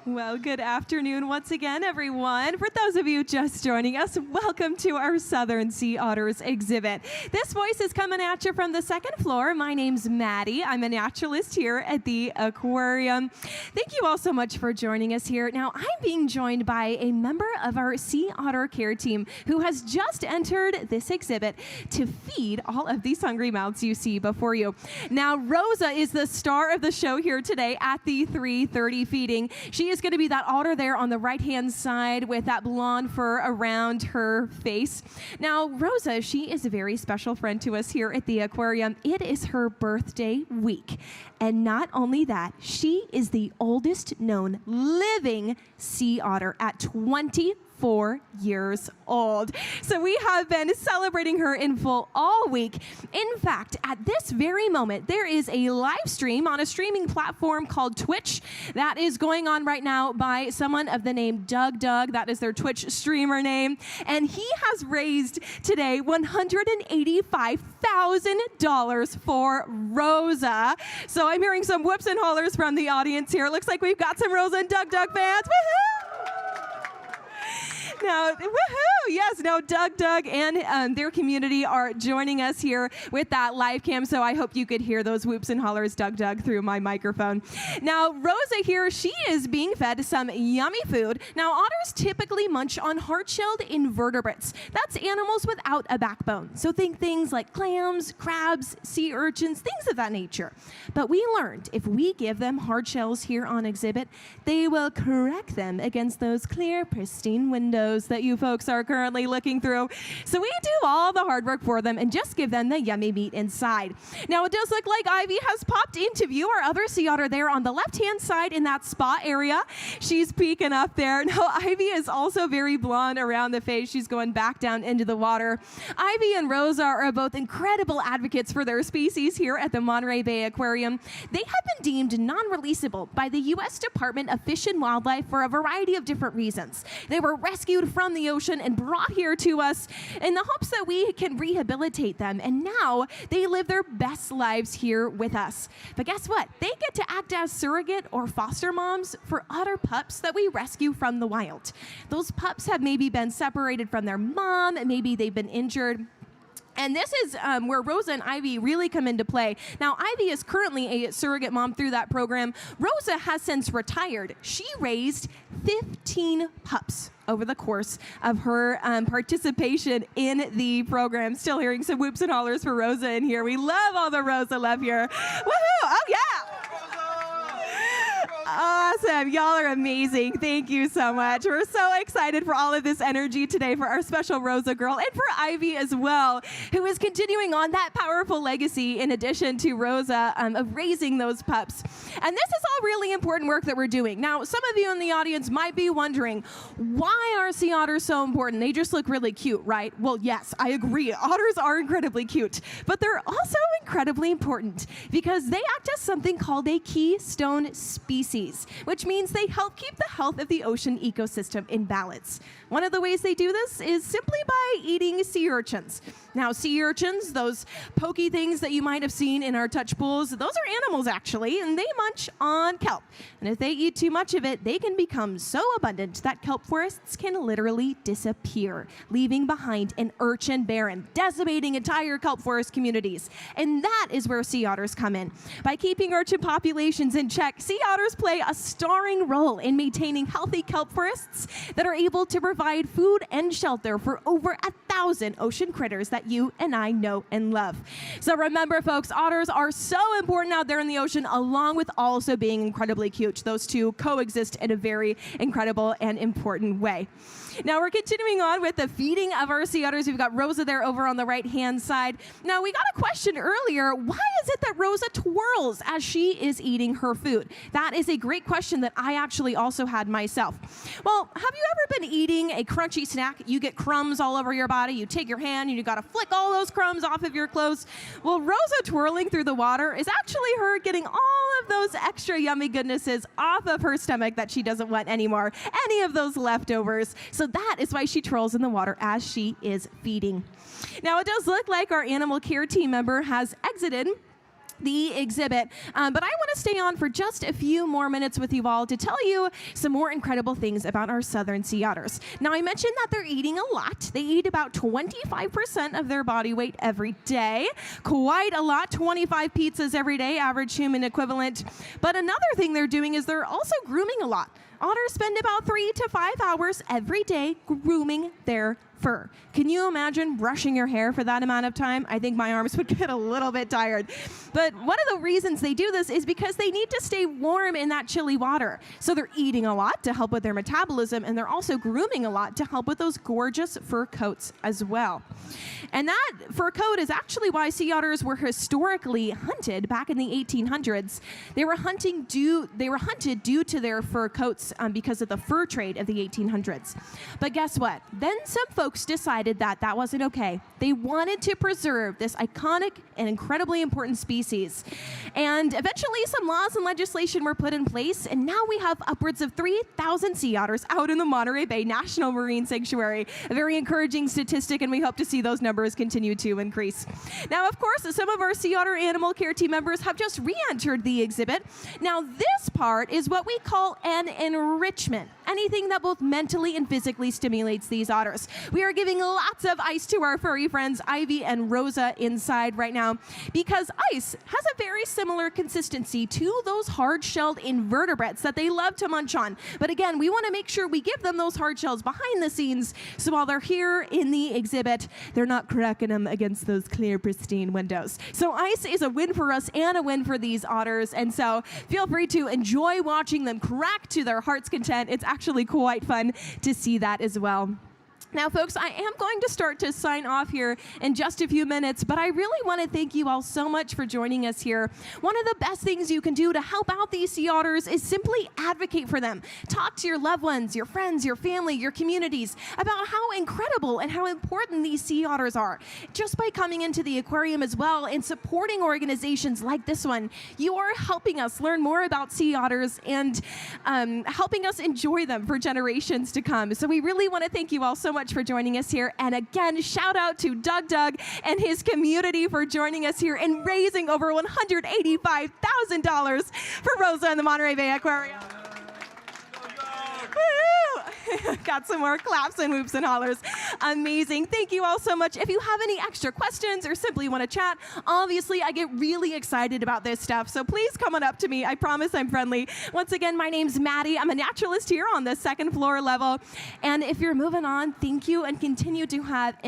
Well, good afternoon once again, everyone. For those of you just joining us, welcome to our Southern Sea Otters exhibit. This voice is coming at you from the second floor. My name's Maddie. I'm a naturalist here at the aquarium. Thank you all so much for joining us here. Now, I'm being joined by a member of our Sea Otter Care team who has just entered this exhibit to feed all of these hungry mouths you see before you. Now, Rosa is the star of the show here today at the 3:30 feeding. She is going to be that otter there on the right-hand side with that blonde fur around her face. Now, Rosa, she is a very special friend to us here at the aquarium. It is her birthday week. And not only that, she is the oldest known living sea otter at 24 years old. So we have been celebrating her in full all week. In fact, at this very moment, there is a live stream on a streaming platform called Twitch that is going on right now by someone of the name Doug Doug. That is their Twitch streamer name. And he has raised today $185,000 for Rosa. So I'm hearing some whoops and hollers from the audience here. It looks like we've got some Rosa and Doug Doug fans. Woohoo! Now, woohoo! Yes, now Doug and their community are joining us here with that live cam, so I hope you could hear those whoops and hollers, Doug through my microphone. Now, Rosa here, she is being fed some yummy food. Now, otters typically munch on hard-shelled invertebrates. That's animals without a backbone. So think things like clams, crabs, sea urchins, things of that nature. But we learned if we give them hard shells here on exhibit, they will correct them against those clear, pristine windows that you folks are currently looking through. So we do all the hard work for them and just give them the yummy meat inside. Now, it does look like Ivy has popped into view, our other sea otter there on the left-hand side in that spa area. She's peeking up there. Now, Ivy is also very blonde around the face. She's going back down into the water. Ivy and Rosa are both incredible advocates for their species here at the Monterey Bay Aquarium. They have been deemed non-releasable by the U.S. Department of Fish and Wildlife for a variety of different reasons. They were rescued from the ocean and brought here to us in the hopes that we can rehabilitate them. And now they live their best lives here with us. But guess what? They get to act as surrogate or foster moms for otter pups that we rescue from the wild. Those pups have maybe been separated from their mom, maybe they've been injured. And this is where Rosa and Ivy really come into play. Now, Ivy is currently a surrogate mom through that program. Rosa has since retired. She raised 15 pups over the course of her participation in the program. Still hearing some whoops and hollers for Rosa in here. We love all the Rosa love here. Woohoo! Oh, yeah! Awesome. Y'all are amazing. Thank you so much. We're so excited for all of this energy today for our special Rosa girl and for Ivy as well, who is continuing on that powerful legacy in addition to Rosa of raising those pups. And this is all really important work that we're doing. Now, some of you in the audience might be wondering, why are sea otters so important? They just look really cute, right? Well, yes, I agree. Otters are incredibly cute, but they're also incredibly important because they act as something called a keystone species, which means they help keep the health of the ocean ecosystem in balance. One of the ways they do this is simply by eating sea urchins. Now, sea urchins, those pokey things that you might have seen in our touch pools, those are animals actually, and they munch on kelp. And if they eat too much of it, they can become so abundant that kelp forests can literally disappear, leaving behind an urchin barren, decimating entire kelp forest communities. And that is where sea otters come in. By keeping urchin populations in check, sea otters play a starring role in maintaining healthy kelp forests that are able to provide food and shelter for over 1,000 ocean critters that you and I know and love. So remember, folks, otters are so important out there in the ocean, along with also being incredibly cute. Those two coexist in a very incredible and important way. Now, we're continuing on with the feeding of our sea otters. We've got Rosa there over on the right-hand side. Now, we got a question earlier. Why is it that Rosa twirls as she is eating her food? That is a great question that I actually also had myself. Well, have you ever been eating a crunchy snack? You get crumbs all over your body. You take your hand and you got to flick all those crumbs off of your clothes. Well, Rosa twirling through the water is actually her getting all of those extra yummy goodnesses off of her stomach that she doesn't want anymore. Any of those leftovers. So that is why she twirls in the water as she is feeding. Now, it does look like our animal care team member has exited the exhibit. But I want to stay on for just a few more minutes with you all to tell you some more incredible things about our southern sea otters. Now, I mentioned that they're eating a lot. They eat about 25% of their body weight every day. Quite a lot, 25 pizzas every day, average human equivalent. But another thing they're doing is they're also grooming a lot. Otters spend about 3 to 5 hours every day grooming their fur. Can you imagine brushing your hair for that amount of time? I think my arms would get a little bit tired. But one of the reasons they do this is because they need to stay warm in that chilly water. So they're eating a lot to help with their metabolism, and they're also grooming a lot to help with those gorgeous fur coats as well. And that fur coat is actually why sea otters were historically hunted back in the 1800s. They were hunted due to their fur coats because of the fur trade of the 1800s. But guess what? Then some folks decided that that wasn't okay. They wanted to preserve this iconic and incredibly important species. And eventually some laws and legislation were put in place, and now we have upwards of 3,000 sea otters out in the Monterey Bay National Marine Sanctuary. A very encouraging statistic, and we hope to see those numbers continue to increase. Now, of course, some of our sea otter animal care team members have just re-entered the exhibit. Now, this part is what we call an enrichment. Anything that both mentally and physically stimulates these otters. We are giving lots of ice to our furry friends, Ivy and Rosa, inside right now, because ice has a very similar consistency to those hard-shelled invertebrates that they love to munch on. But again, we want to make sure we give them those hard shells behind the scenes, so while they're here in the exhibit, they're not cracking them against those clear, pristine windows. So ice is a win for us and a win for these otters, and so feel free to enjoy watching them crack to their heart's content. It's actually quite fun to see that as well. Now, folks, I am going to start to sign off here in just a few minutes, but I really want to thank you all so much for joining us here. One of the best things you can do to help out these sea otters is simply advocate for them. Talk to your loved ones, your friends, your family, your communities about how incredible and how important these sea otters are. Just by coming into the aquarium as well and supporting organizations like this one, you are helping us learn more about sea otters and helping us enjoy them for generations to come. So we really want to thank you all so much for joining us here. And again, shout out to Doug and his community for joining us here and raising over $185,000 for Rosa and the Monterey Bay Aquarium. Got some more claps and whoops and hollers. Amazing. Thank you all so much. If you have any extra questions or simply want to chat, obviously I get really excited about this stuff, so please come on up to me. I promise I'm friendly. Once again, my name's Maddie. I'm a naturalist here on the second floor level. And if you're moving on, thank you and continue to have